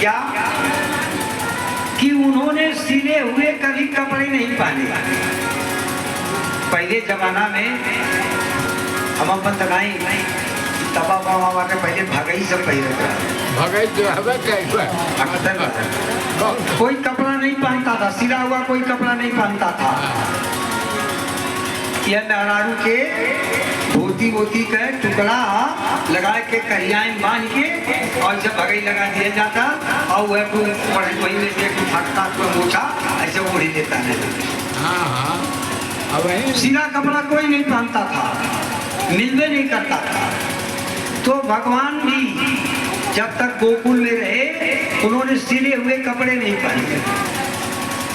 क्या कि उन्होंने सिले हुए कभी कपड़े नहीं पहने। पहले जमाना में हम अपन तनाई तबा बाबा के पहले भगई सब पहले भगई जो हवा कैसा कोई कपड़ा नहीं पहनता था, सिला हुआ कोई कपड़ा नहीं पहनता था। यह मेहरारू के धोती वोती का टुकड़ा लगा के कहियाएं बांध के और जब भगई लगा दिया जाता और वह वही में से फटता को मोछा ऐसे ओढ़ी देता है। हाँ अब सिला कपड़ा कोई नहीं पहनता था, मिलवे नहीं करता था। तो भगवान भी जब तक गोकुल में रहे उन्होंने सिले हुए कपड़े नहीं पहने।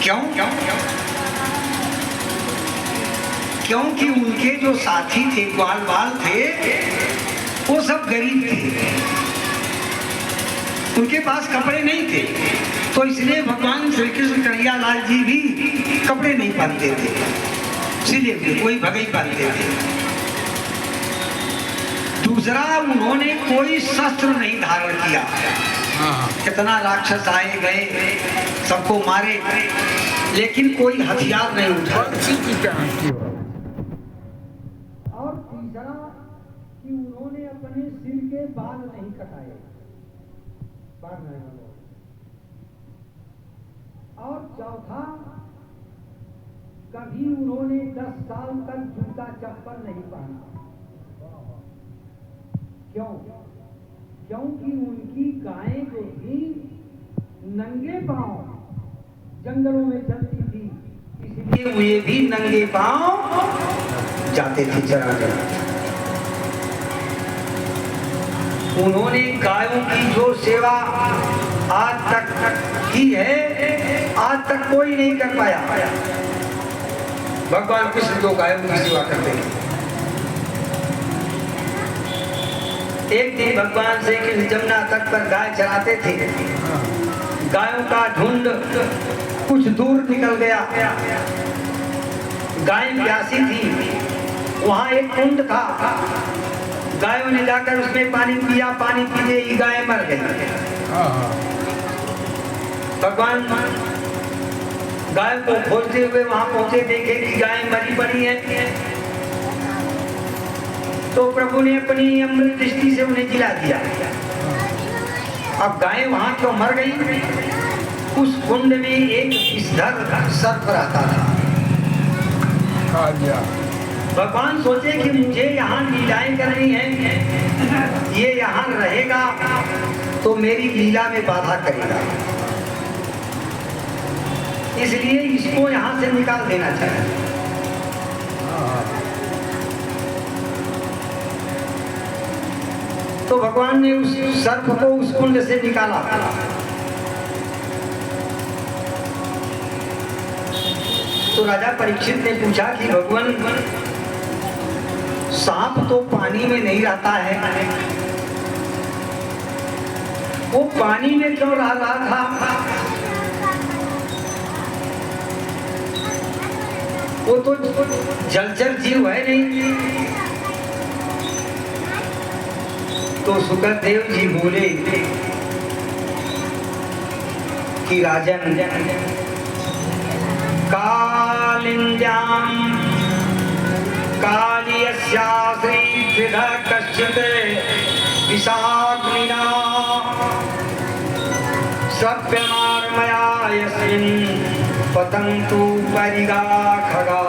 क्यों? क्योंकि उनके जो साथी थे, ग्वाल बाल थे, वो सब गरीब थे, उनके पास कपड़े नहीं थे। तो इसलिए भगवान श्री कृष्ण कन्हैया लाल जी भी कपड़े नहीं पहनते थे, सिले हुए कोई भगई पहनते थे। दूसरा, उन्होंने कोई शस्त्र नहीं धारण किया। कितना राक्षस आए गए, सबको मारे, लेकिन कोई हथियार नहीं उठाया। और तीसरा कि उन्होंने अपने सिर के बाल नहीं कटाए, बाल नहीं। और चौथा, कभी उन्होंने 10 साल तक जूता चप्पल नहीं पहना। क्यों? क्योंकि उनकी गायें जो थी नंगे पांव जंगलों में चलती थी, इसलिए वे भी नंगे पांव जाते थे चराने। उन्होंने गायों की जो सेवा आज तक की है, आज तक कोई नहीं कर पाया। भगवान कृष्ण तो गायों की सेवा करते हैं। एक दिन भगवान श्री कृष्ण जमुना तट पर गाय चराते थे। गायों का झुंड कुछ दूर निकल गया। गाय प्यासी थी, वहां एक कुंड था। गायों ने जाकर उसमें पानी पिया, पानी पीते ही गाय मर गई। भगवान गाय को खोजते हुए वहां पहुंचे, देखे कि गाय मरी पड़ी है। तो प्रभु ने अपनी अमृत दृष्टि से उन्हें जिला दिया। अब गाय वहां क्यों मर गई? उस कुंड में एक विषधर सर्प रहता था। भगवान सोचे कि मुझे यहाँ लीलाएं करनी है, ये यहाँ रहेगा तो मेरी लीला में बाधा करेगा, इसलिए इसको यहाँ से निकाल देना चाहिए। तो भगवान ने उस सर्प को उस कुंड से निकाला। तो राजा परीक्षित ने पूछा कि भगवान, सांप तो पानी में नहीं रहता है, वो पानी में क्यों रह रहा था? वो तो जलचर जीव है नहीं। तो सुखदेव जी बोले कि राजन, कालिंद्याम कालियस्याश्री त्रिधा कश्चित् विषाग्निना सप्यमार्मया यस्मिन् पतन्तु परिगाखगा।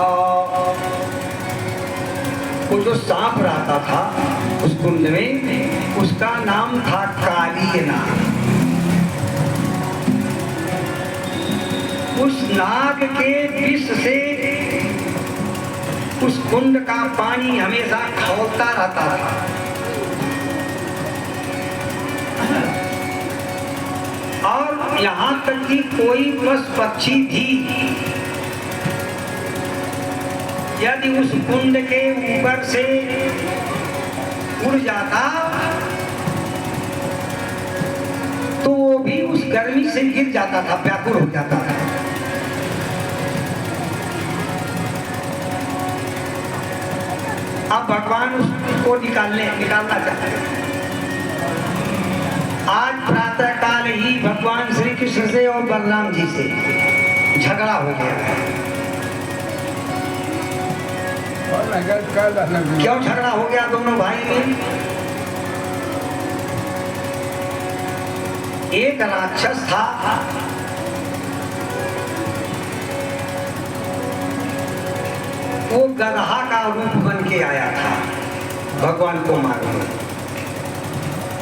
वो जो सांप रहता था उस कुंड में, उसका नाम था कालियना। उस नाग के विष से उस कुंड का पानी हमेशा खौलता रहता था। और यहाँ तक कि कोई पशु पक्षी भी यदि उस कुंड के ऊपर से उड़ जाता तो वो भी उस गर्मी से गिर जाता था, व्याकुल हो जाता था। अब भगवान उसको निकालना चाहते हैं। आज प्रातः काल में ही भगवान श्री कृष्ण से और बलराम जी से झगड़ा हो गया है। और नगर का लगे। क्यों झगड़ा हो गया दोनों भाई में? एक राक्षस था, वो गदहा का रूप बन के आया था भगवान को मारने।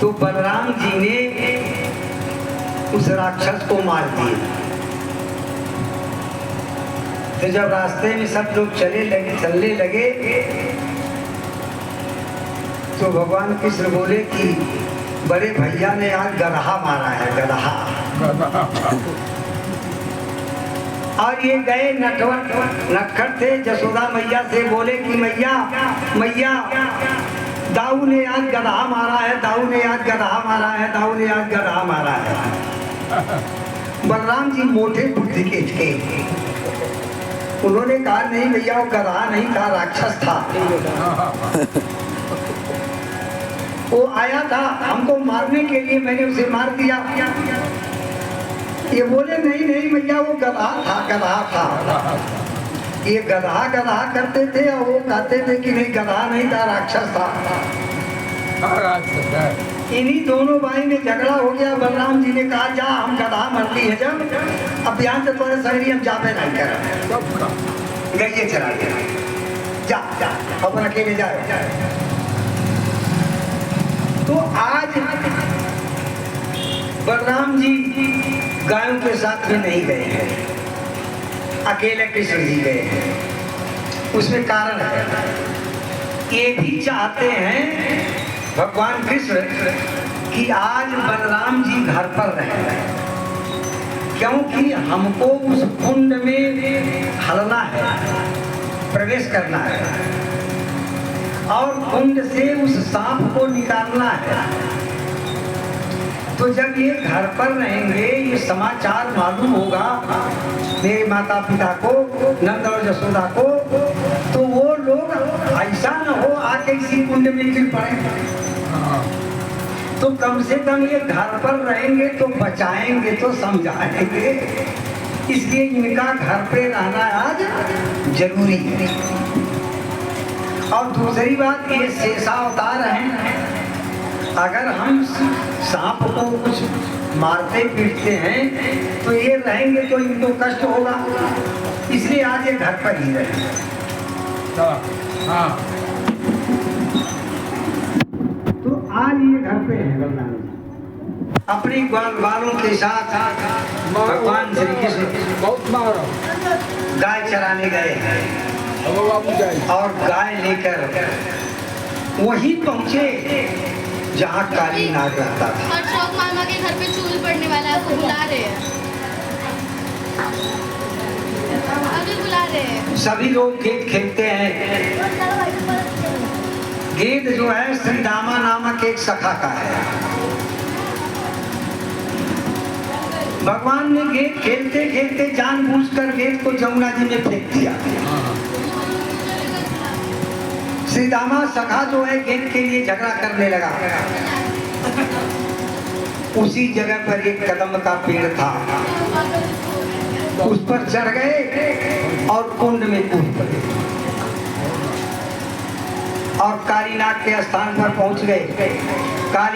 तो बलराम जी ने उस राक्षस को मार दिया। तो जब रास्ते में सब लोग चलने लगे तो भगवान कृष्ण बोले कि बड़े भैया ने आज गदहा मारा है, गदहा। और ये गए नटखट थे, जसोदा मैया से बोले कि मैया मैया दाऊ ने आज गदहा मारा है, दाऊ ने आज गदहा मारा है, दाऊ ने आज गदहा मारा है। बलराम जी मोटे बुद्धि के थे, उन्होंने कहा नहीं भैया वो गदहा नहीं था, राक्षस था। वो आया था हमको मारने के लिए, मैंने उसे मार दिया। ये बोले नहीं नहीं भैया वो गदहा था, गदहा था। ये गदहा गदहा करते थे और वो कहते थे कि नहीं गदहा नहीं था, राक्षस था। इन्हीं दोनों भाई में झगड़ा हो गया। बलराम जी ने कहा जा हम गदहा मर ली है, जब अब यहाँ से तुम्हारे शहरी हम जाते नहीं कर गए, चला गया जा जा अपन अकेले जाए। तो आज बलराम जी गायों के साथ में नहीं गए हैं, अकेले कृष्ण जी गए हैं। उसमें कारण है, ये भी चाहते हैं भगवान कृष्ण कि आज बलराम जी घर पर रहें, क्योंकि हमको उस कुंड में हलना है, प्रवेश करना है और कुंड से उस सांप को निकालना है। तो जब ये घर पर रहेंगे, ये समाचार मालूम होगा मेरे माता पिता को, नंद और जसोदा को, तो वो लोग ऐसा न हो आके इसी कुंड में गिर पड़े। तो कम से कम ये घर पर रहेंगे तो बचाएंगे, तो समझाएंगे। इसलिए इनका घर पे रहना आज जरूरी है। और दूसरी बात, ये शेषावतार हैं, अगर हम सांप को कुछ मारते पीटते हैं तो ये रहेंगे तो इनको कष्ट होगा, इसलिए आज ये घर पर ही रहे। तो आज ये घर पे है बलराम जी, अपने बालों के साथ भगवान श्री कृष्ण बहुत मारो। गाय चराने गए और गाय लेकर वहीं पहुंचे जहाँ काली नाग रहता था। और शौक मामा के घर पे चूल पड़ने वाला है, आपको बुला रहे हैं, अभी बुला रहे हैं। सभी लोग गेंद खेलते हैं। गेंद जो है श्रीदामा नामक एक सखा का है। भगवान ने गेंद खेलते खेलते जानबूझकर गेंद को जमुना जी में फेंक दिया। श्रीदामा सखा जो है गेंद के लिए झगड़ा करने लगा। उसी जगह पर एक कदम का पेड़ था, उस पर चढ़ गए और कुंड में कूद पड़े और काली नाग के स्थान पर पहुंच गए। काली